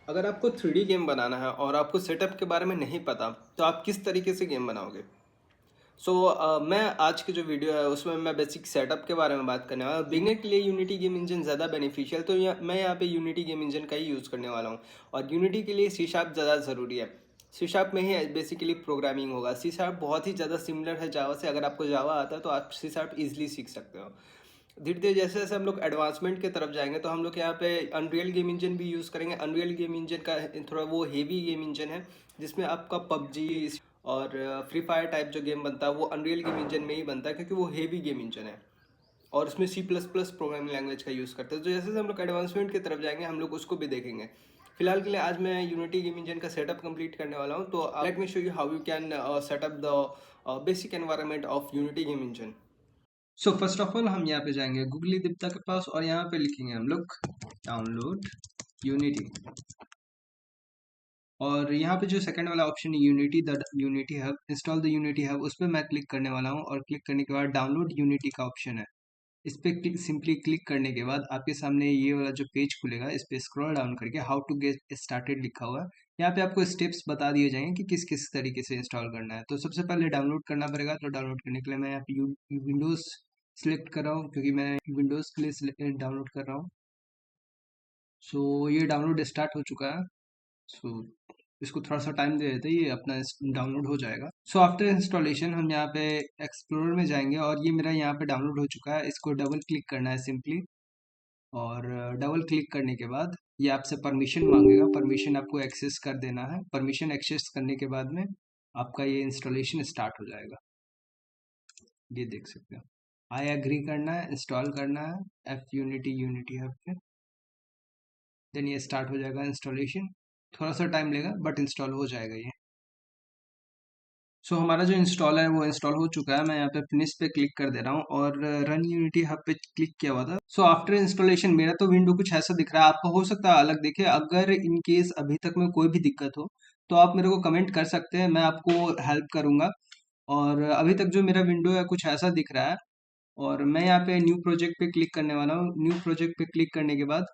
अगर आपको 3D game बनाना है और आपको सेटअप के बारे में नहीं पता, तो आप किस तरीके से गेम बनाओगे? मैं आज की जो वीडियो है उसमें मैं बेसिक सेटअप के बारे में बात करने वाला हूँ। बिगिनर के लिए यूनिटी गेम इंजन ज़्यादा बेनिफिशियल, तो मैं यहाँ पे यूनिटी गेम इंजन का ही यूज़ करने वाला हूँ। और यूनिटी के लिए सी शार्प ज़्यादा ज़रूरी है। सी शार्प में ही बेसिकली प्रोग्रामिंग होगा। सी शार्प बहुत ही ज़्यादा सिमिलर है जावा से। अगर आपको जावा आता है तो आप सी शार्प ईजिली सीख सकते हो। धीरे धीरे जैसे जैसे हम लोग एडवांसमेंट की तरफ जाएंगे तो हम लोग यहाँ पे अनरियल गेम इंजन भी यूज़ करेंगे। अनरियल गेम इंजन का थोड़ा वो हेवी गेम इंजन है, जिसमें आपका पबजी और फ्री फायर टाइप जो गेम बनता है वो अनरियल गेम इंजन में ही बनता है, क्योंकि वो हेवी गेम इंजन है। और उसमें C++ प्रोग्रामिंग लैंग्वेज का यूज़ करते हैं। तो जैसे जैसे हम लोग एडवांसमेंट की तरफ जाएंगे हम लोग उसको भी देखेंगे। फिलहाल के लिए आज मैं यूनिटी गेम इंजन का सेटअप कंप्लीट करने वाला हूँ। तो let me show you how you can setup the basic environment of unity game engine. So first of all हम यहाँ पे जाएंगे गूगली दिप्ता के पास और यहाँ पे लिखेंगे हम लोग डाउनलोड यूनिटी। और यहाँ पे जो सेकंड वाला ऑप्शन है unity, the unity hub, install the unity hub, उस पर मैं क्लिक करने वाला हूँ। और क्लिक करने के बाद डाउनलोड यूनिटी का ऑप्शन है, इस पर सिंपली क्लिक करने के बाद आपके सामने ये वाला जो पेज खुलेगा, इस पे स्क्रॉल डाउन करके हाउ टू गेट स्टार्टेड लिखा हुआ है। यहाँ पे आपको स्टेप्स बता दिए जाएंगे कि किस किस तरीके से इंस्टॉल करना है। तो सबसे पहले डाउनलोड करना पड़ेगा। तो डाउनलोड करने के लिए मैं यहाँ पे विंडोज़ सिलेक्ट कर रहा हूँ, क्योंकि मैं विंडोज़ के लिए डाउनलोड कर रहा हूँ। सो ये डाउनलोड स्टार्ट हो चुका है। सो इसको थोड़ा सा टाइम दे देते हैं, ये अपना डाउनलोड हो जाएगा। सो आफ्टर इंस्टॉलेशन हम यहाँ पे एक्सप्लोरर में जाएंगे और ये मेरा यहाँ पे डाउनलोड हो चुका है। इसको डबल क्लिक करना है सिंपली। और डबल क्लिक करने के बाद ये आपसे परमिशन मांगेगा, परमिशन आपको एक्सेस कर देना है। परमिशन एक्सेस करने के बाद में आपका ये इंस्टॉलेशन स्टार्ट हो जाएगा। ये देख सकते हो, आई एग्री करना है, इंस्टॉल करना है एफ यूनिटी हब पे। देन ये स्टार्ट हो जाएगा इंस्टॉलेशन। थोड़ा सा टाइम लेगा बट इंस्टॉल हो जाएगा ये। हमारा जो इंस्टॉल है वो इंस्टॉल हो चुका है। मैं यहाँ पे फिनिश पे क्लिक कर दे रहा हूँ और रन यूनिटी हब पे क्लिक किया हुआ था। आफ्टर इंस्टॉलेशन मेरा तो विंडो कुछ ऐसा दिख रहा है, आपका हो सकता है अलग दिखे। अगर इन केस अभी तक में कोई भी दिक्कत हो तो आप मेरे को कमेंट कर सकते हैं, मैं आपको हेल्प करूंगा। और अभी तक जो मेरा विंडो है कुछ ऐसा दिख रहा है। और मैं यहाँ पे न्यू प्रोजेक्ट पे क्लिक करने वाला हूँ। न्यू प्रोजेक्ट पे क्लिक करने के बाद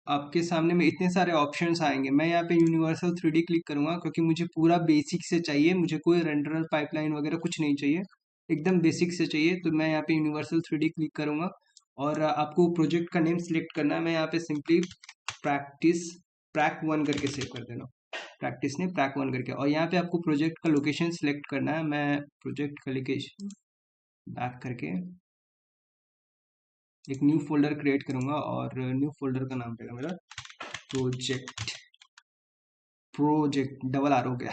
आपके सामने में इतने सारे ऑप्शंस आएंगे। मैं यहाँ पे यूनिवर्सल 3D क्लिक करूंगा, क्योंकि मुझे पूरा बेसिक से चाहिए, मुझे कोई रेंडरल पाइपलाइन वगैरह कुछ नहीं चाहिए, एकदम बेसिक से चाहिए। तो मैं यहाँ पे यूनिवर्सल 3D क्लिक करूंगा। और आपको प्रोजेक्ट का नेम सिलेक्ट करना है। मैं यहाँ पे सिंपली प्रैक्टिस प्रैक 1 करके सेव कर देना। प्रैक्टिस ने प्रैक 1 करके। और यहाँ पे आपको प्रोजेक्ट का लोकेशन सिलेक्ट करना है। मैं प्रोजेक्ट का लोकेशन बैक करके एक न्यू फोल्डर क्रिएट करूंगा और न्यू फोल्डर का नाम रहेगा मेरा प्रोजेक्ट। प्रोजेक्ट डबल आर हो गया।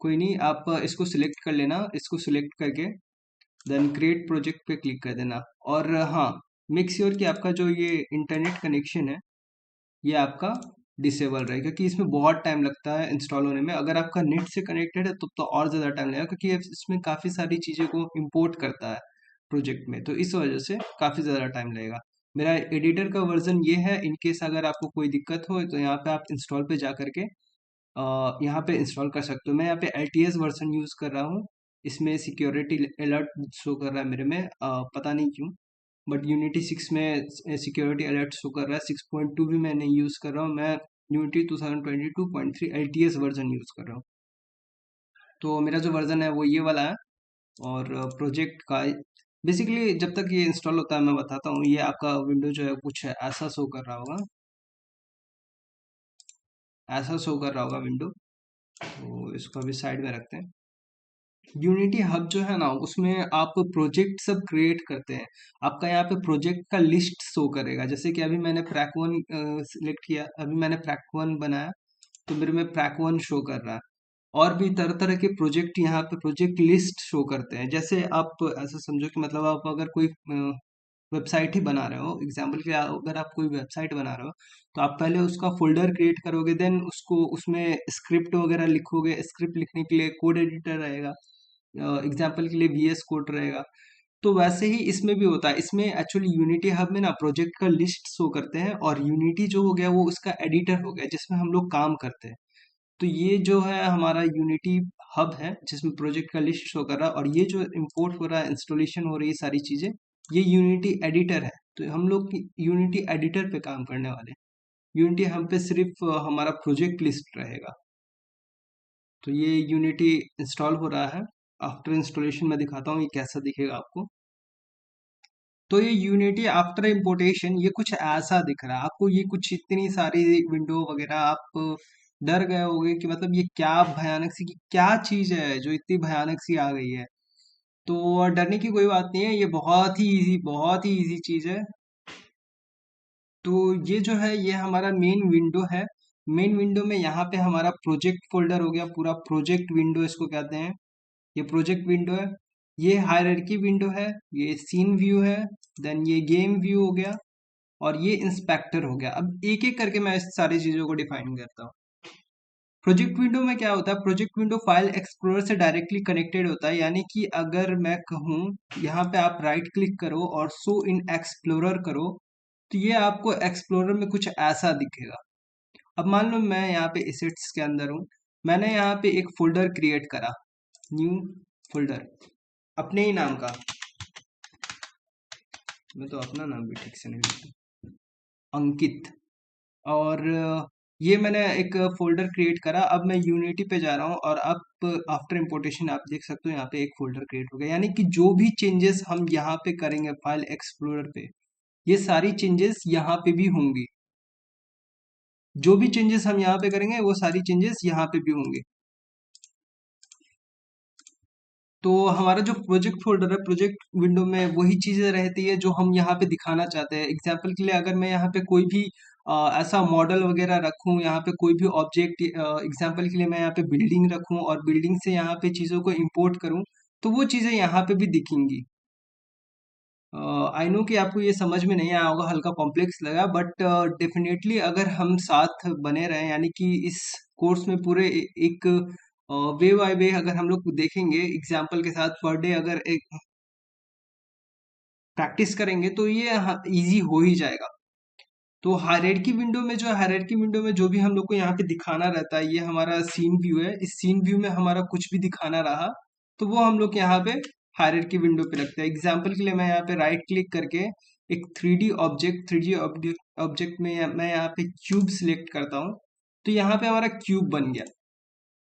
कोई नहीं, आप इसको सिलेक्ट कर लेना। इसको सिलेक्ट करके देन क्रिएट प्रोजेक्ट पे क्लिक कर देना। और हाँ, मेक श्योर कि आपका जो ये इंटरनेट कनेक्शन है ये आपका डिसेबल रहे, क्योंकि इसमें बहुत टाइम लगता है इंस्टॉल होने में। अगर आपका नेट से कनेक्टेड है तो और ज़्यादा टाइम लगेगा, क्योंकि ये इसमें काफ़ी सारी चीज़ें को इंपोर्ट करता है प्रोजेक्ट में। तो इस वजह से काफ़ी ज़्यादा टाइम लगेगा। मेरा एडिटर का वर्जन ये है। इन केस अगर आपको कोई दिक्कत हो तो यहाँ पे आप इंस्टॉल पे जा करके यहाँ पे इंस्टॉल कर सकते हो। मैं यहाँ पे LTS वर्जन यूज़ कर रहा हूँ। इसमें सिक्योरिटी अलर्ट शो कर रहा है मेरे में, पता नहीं क्यों। बट यूनिटी 6 में सिक्योरिटी अलर्ट शो कर रहा है। 6.2 भी मैं नहीं यूज़ कर रहा हूँ। मैं यूनिटी 2022.3 LTS वर्जन यूज़ कर रहा हूँ। तो मेरा जो वर्जन है वो ये वाला है। और प्रोजेक्ट का बेसिकली जब तक ये इंस्टॉल होता है मैं बताता हूँ। ये आपका विंडो जो है कुछ ऐसा शो कर रहा होगा, ऐसा शो कर रहा होगा विंडो। तो इसको अभी साइड में रखते हैं। यूनिटी हब जो है ना, उसमें आप प्रोजेक्ट सब क्रिएट करते हैं। आपका यहाँ पे प्रोजेक्ट का लिस्ट शो करेगा। जैसे कि अभी मैंने प्रैक 1 सिलेक्ट किया, अभी मैंने प्रैक 1 बनाया, तो मेरे में प्रैक 1 शो कर रहा है। और भी तरह तरह के प्रोजेक्ट यहाँ पे प्रोजेक्ट लिस्ट शो करते हैं। जैसे आप ऐसा समझो कि मतलब आप अगर कोई वेबसाइट ही बना रहे हो, एग्जाम्पल के लिए अगर आप कोई वेबसाइट बना रहे हो तो आप पहले उसका फोल्डर क्रिएट करोगे, देन उसको उसमें स्क्रिप्ट वगैरह लिखोगे। स्क्रिप्ट लिखने के लिए कोड एडिटर रहेगा, एग्जाम्पल के लिए VS कोड रहेगा। तो वैसे ही इसमें भी होता है। इसमें एक्चुअली यूनिटी हब में ना प्रोजेक्ट का लिस्ट शो करते हैं, और यूनिटी जो हो गया वो उसका एडिटर हो गया जिसमें हम लोग काम करते हैं। तो ये जो है हमारा यूनिटी हब है, जिसमें प्रोजेक्ट का लिस्ट शो कर रहा है। और ये जो इंपोर्ट हो रहा है, इंस्टॉलेशन हो रही है, सारी चीजें, ये यूनिटी एडिटर है। तो हम लोग यूनिटी एडिटर पे काम करने वाले हैं। यूनिटी हम पे सिर्फ हमारा प्रोजेक्ट लिस्ट रहेगा। तो ये यूनिटी इंस्टॉल हो रहा है। आफ्टर इंस्टॉलेशन मैं दिखाता हूँ ये कैसा दिखेगा आपको। तो ये यूनिटी आफ्टर इम्पोर्टेशन ये कुछ ऐसा दिख रहा है आपको, ये कुछ इतनी सारी विंडो वगैरह, आप डर गए होंगे कि मतलब ये क्या भयानक सी, क्या चीज है जो इतनी भयानक सी आ गई है। तो डरने की कोई बात नहीं है, ये बहुत ही इजी चीज है। तो ये जो है ये हमारा मेन विंडो है। मेन विंडो में यहाँ पे हमारा प्रोजेक्ट फोल्डर हो गया, पूरा प्रोजेक्ट विंडो इसको कहते हैं। ये प्रोजेक्ट विंडो है, ये हायरार्की विंडो है, ये सीन व्यू है, देन ये गेम व्यू हो गया, और ये इंस्पेक्टर हो गया। अब एक एक करके मैं इस सारी चीजों को डिफाइन करता हूँ। प्रोजेक्ट विंडो में क्या होता है, प्रोजेक्ट विंडो फाइल एक्सप्लोरर से डायरेक्टली कनेक्टेड होता है। यानी कि अगर मैं कहूँ यहाँ पे आप राइट क्लिक करो और शो इन एक्सप्लोरर करो, तो ये आपको एक्सप्लोरर में कुछ ऐसा दिखेगा। अब मान लो मैं यहाँ पे एसेट्स के अंदर हूँ, मैंने यहाँ पे एक फोल्डर क्रिएट करा, न्यू फोल्डर अपने ही नाम का। मैं तो अपना नाम भी ठीक से नहीं लिखता, अंकित। और ये मैंने एक फोल्डर क्रिएट करा। अब मैं यूनिटी पे जा रहा हूँ और अब आफ्टर इंपोर्टेशन आप देख सकते हो यहाँ पे एक फोल्डर क्रिएट हो गया। यानी कि जो भी चेंजेस हम यहाँ पे करेंगे फाइल एक्सप्लोरर पे, ये सारी चेंजेस यहाँ पे भी होंगी। जो भी चेंजेस हम यहाँ पे करेंगे वो सारी चेंजेस यहाँ पे भी होंगे। तो हमारा जो प्रोजेक्ट फोल्डर है, प्रोजेक्ट विंडो में वही चीजें रहती है जो हम यहाँ पे दिखाना चाहते हैं। एग्जाम्पल के लिए अगर मैं यहाँ पे कोई भी ऐसा मॉडल वगैरह रखूँ, यहाँ पे कोई भी ऑब्जेक्ट, एग्जाम्पल के लिए मैं यहाँ पे बिल्डिंग रखूँ और बिल्डिंग से यहाँ पे चीजों को इंपोर्ट करूँ, तो वो चीजें यहाँ पे भी दिखेंगी। आई नो कि आपको ये समझ में नहीं आया होगा, हल्का कॉम्प्लेक्स लगा, बट डेफिनेटली अगर हम साथ बने रहें, यानी कि इस कोर्स में पूरे एक वे बाय वे अगर हम लोग देखेंगे, एग्जाम्पल के साथ पर डे अगर एक प्रैक्टिस करेंगे, तो ये इजी हो ही जाएगा। तो हायरार्की विंडो में जो हायरार्की विंडो में जो भी हम लोग को यहाँ पे दिखाना रहता है, ये हमारा सीन व्यू है। इस सीन व्यू में हमारा कुछ भी दिखाना रहा, तो वो हम लोग यहाँ पे हायरार्की विंडो पे रखते हैं। एग्जाम्पल के लिए मैं यहाँ पे राइट क्लिक करके एक 3D ऑब्जेक्ट, 3D ऑब्जेक्ट में मैं यहाँ पे क्यूब सिलेक्ट करता हूँ, तो यहाँ पे हमारा क्यूब बन गया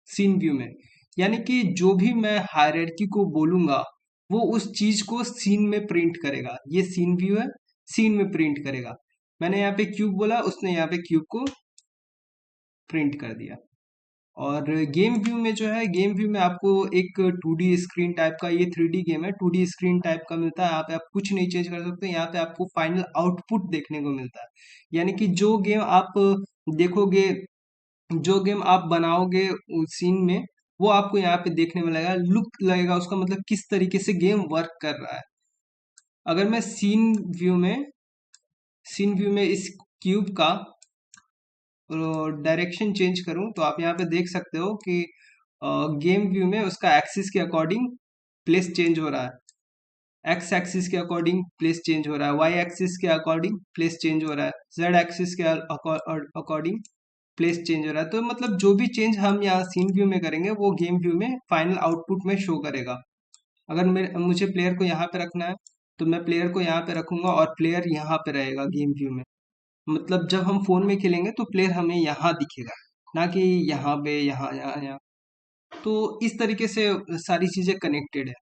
सीन व्यू में। यानी कि जो भी मैं हायरार्की को बोलूंगा, वो उस चीज को सीन में प्रिंट करेगा। ये सीन व्यू है, सीन में प्रिंट करेगा। मैंने यहाँ पे क्यूब बोला, उसने यहाँ पे क्यूब को प्रिंट कर दिया। और गेम व्यू में जो है, गेम व्यू में आपको एक 2D स्क्रीन टाइप का, ये 3D गेम है, 2D स्क्रीन टाइप का मिलता है। यहाँ पे आप कुछ नहीं चेंज कर सकते, यहाँ पे आपको फाइनल आउटपुट देखने को मिलता है। यानी कि जो गेम आप देखोगे, जो गेम आप बनाओगे उस सीन में, वो आपको यहाँ पे देखने में लगेगा, लुक लगेगा उसका, मतलब किस तरीके से गेम वर्क कर रहा है। अगर मैं सीन व्यू में इस क्यूब का डायरेक्शन चेंज करूं, तो आप यहाँ पे देख सकते हो कि गेम व्यू में उसका एक्सिस के अकॉर्डिंग प्लेस चेंज हो रहा है। एक्स एक्सिस के अकॉर्डिंग प्लेस चेंज हो रहा है, वाई एक्सिस के अकॉर्डिंग प्लेस चेंज हो रहा है, जेड एक्सिस के अकॉर्डिंग प्लेस चेंज हो रहा है। तो मतलब जो भी चेंज हम यहाँ सीन व्यू में करेंगे, वो गेम व्यू में फाइनल आउटपुट में शो करेगा। अगर मुझे प्लेयर को यहाँ पे रखना है, तो मैं प्लेयर को यहाँ पे रखूंगा और प्लेयर यहाँ पे रहेगा गेम व्यू में। मतलब जब हम फोन में खेलेंगे तो प्लेयर हमें यहाँ दिखेगा, ना कि यहाँ पे, यहाँ यहाँ यहाँ। तो इस तरीके से सारी चीजें कनेक्टेड है।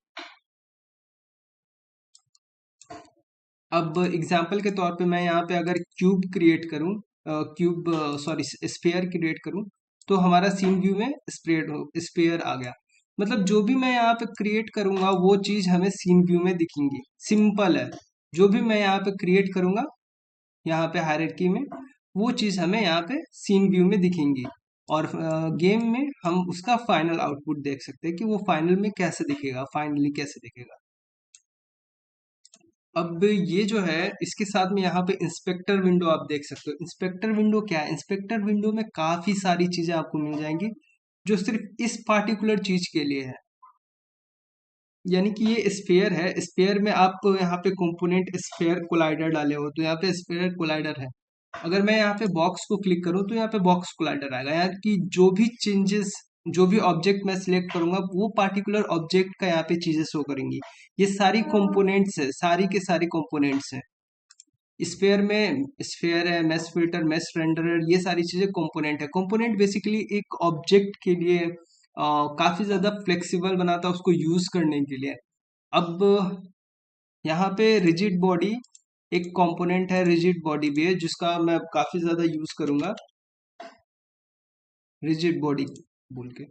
अब एग्जाम्पल के तौर पे मैं यहाँ पे अगर क्यूब क्रिएट करूँ, क्यूब सॉरी स्फेयर क्रिएट करूँ, तो हमारा सीन व्यू में स्फेयर आ गया। मतलब जो भी मैं यहाँ पे क्रिएट करूंगा, वो चीज हमें सीन व्यू में दिखेंगी। सिंपल है, जो भी मैं यहाँ पे क्रिएट करूंगा, यहाँ पे हायरार्की में, वो चीज हमें यहाँ पे सीन व्यू में दिखेंगी। और गेम में हम उसका फाइनल आउटपुट देख सकते हैं कि वो फाइनल में कैसे दिखेगा, फाइनली कैसे दिखेगा। अब ये जो है, इसके साथ में यहाँ पे इंस्पेक्टर विंडो आप देख सकते हो। इंस्पेक्टर विंडो क्या है, इंस्पेक्टर विंडो में काफी सारी चीजें आपको मिल जाएंगी जो सिर्फ इस पार्टिकुलर चीज के लिए है। यानी कि ये स्फेयर है, स्फेयर में आप यहाँ पे कंपोनेंट स्फेयर कोलाइडर डाले हो, तो यहाँ पे स्फेयर कोलाइडर है। अगर मैं यहाँ पे बॉक्स को क्लिक करूँ, तो यहाँ पे बॉक्स कोलाइडर आएगा। यानी कि जो भी चेंजेस, जो भी ऑब्जेक्ट मैं सिलेक्ट करूंगा, वो पार्टिकुलर ऑब्जेक्ट का यहाँ पे चीजें शो करेंगी। ये सारी कंपोनेंट्स है, सारी के सारी कंपोनेंट्स है। स्फेयर है, मेश फिल्टर, मेश रेंडरर, ये सारी चीजें कंपोनेंट है। कंपोनेंट बेसिकली एक ऑब्जेक्ट के लिए काफी ज्यादा फ्लेक्सिबल बनाता है उसको यूज करने के लिए। अब यहाँ पे रिजिड बॉडी एक कंपोनेंट है, रिजिड बॉडी भी है जिसका मैं काफी ज्यादा यूज करूंगा। रिजिड बॉडी बोल के,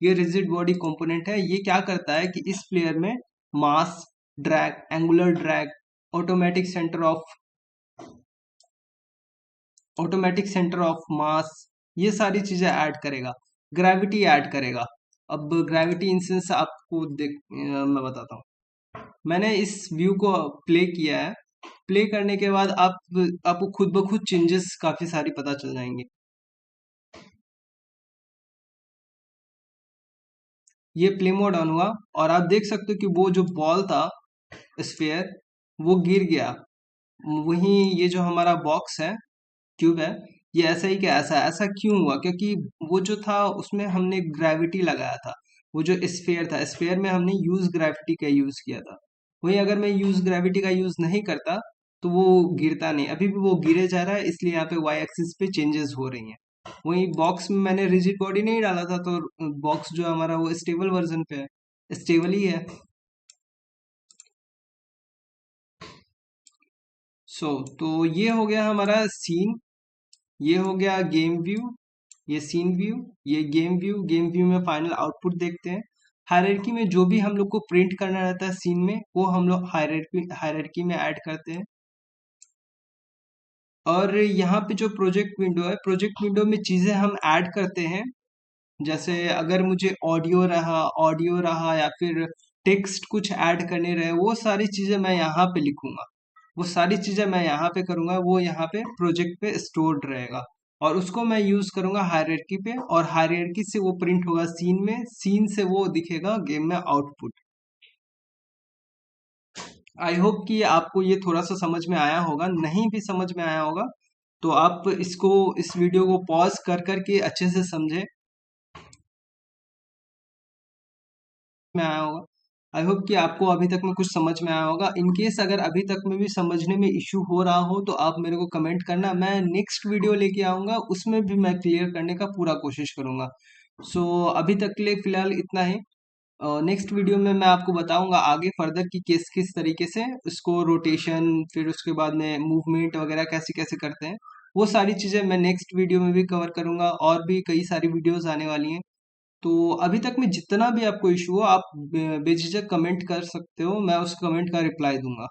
ये रिजिड बॉडी कंपोनेंट है। ये क्या करता है कि इस प्लेयर में mass, drag, angular drag, automatic centre of automatic centre of mass, ये सारी चीजें ऐड करेगा। ग्रेविटी ऐड करेगा। अब ग्रेविटी इन सेंस आपको मैं बताता हूँ। मैंने इस व्यू को प्ले किया है। प्ले करने के बाद आपको खुद ब खुद चेंजेस काफी सारी पता चल जाएंगे। ये प्ले मोड ऑन हुआ और आप देख सकते हो कि वो जो बॉल था, स्फीयर, वो गिर गया। वहीं ये जो हमारा बॉक्स है, ट्यूब है, ये ऐसा ही क्या ऐसा ऐसा क्यों हुआ? क्योंकि वो जो था उसमें हमने ग्रेविटी लगाया था। वो जो स्फीयर था, स्फीयर में हमने यूज ग्रेविटी का यूज किया था। वहीं अगर मैं यूज ग्रेविटी का यूज नहीं करता तो वो गिरता नहीं। अभी भी वो गिरे जा रहा है, इसलिए यहाँ पे वाई एक्सिस पे चेंजेस हो रही हैं। वहीं बॉक्स में मैंने रिजिड बॉडी नहीं डाला था, तो बॉक्स जो हमारा वो स्टेबल वर्जन पे है, स्टेबल ही है। तो ये हो गया हमारा सीन, ये हो गया गेम व्यू, ये सीन व्यू, ये गेम व्यू। गेम व्यू में फाइनल आउटपुट देखते हैं। हायरार्की में जो भी हम लोग को प्रिंट करना रहता है सीन में, वो हम लोग हायरार्की में ऐड करते हैं। और यहाँ पे जो प्रोजेक्ट विंडो है, प्रोजेक्ट विंडो में चीजें हम ऐड करते हैं। जैसे अगर मुझे ऑडियो रहा या फिर टेक्स्ट कुछ ऐड करने रहे, वो सारी चीजें मैं यहाँ पे लिखूंगा। वो सारी चीजें मैं यहाँ पे करूंगा, वो यहाँ पे प्रोजेक्ट पे स्टोर्ड रहेगा। और उसको मैं यूज करूंगा हायरार्की पे, और हायरार्की से वो प्रिंट होगा सीन में, सीन से वो दिखेगा गेम में आउटपुट। आई होप कि आपको ये थोड़ा सा समझ में आया होगा। नहीं भी समझ में आया होगा तो आप इस वीडियो को पॉज कर करके अच्छे से समझे में आया होगा। आई होप कि आपको अभी तक में कुछ समझ में आया होगा। इन केस अगर अभी तक में भी समझने में इश्यू हो रहा हो तो आप मेरे को कमेंट करना, मैं नेक्स्ट वीडियो लेके आऊंगा, उसमें भी मैं क्लियर करने का पूरा कोशिश करूंगा। अभी तक के लिए फिलहाल इतना ही। नेक्स्ट वीडियो में मैं आपको बताऊंगा आगे फर्दर कि किस किस तरीके से उसको रोटेशन, फिर उसके बाद में मूवमेंट वगैरह कैसे कैसे करते हैं। वो सारी चीज़ें मैं नेक्स्ट वीडियो में भी कवर करूंगा, और भी कई सारी वीडियोस आने वाली हैं। तो अभी तक में जितना भी आपको इशू हो, आप बेझिझक कमेंट कर सकते हो, मैं उस कमेंट का रिप्लाई दूंगा।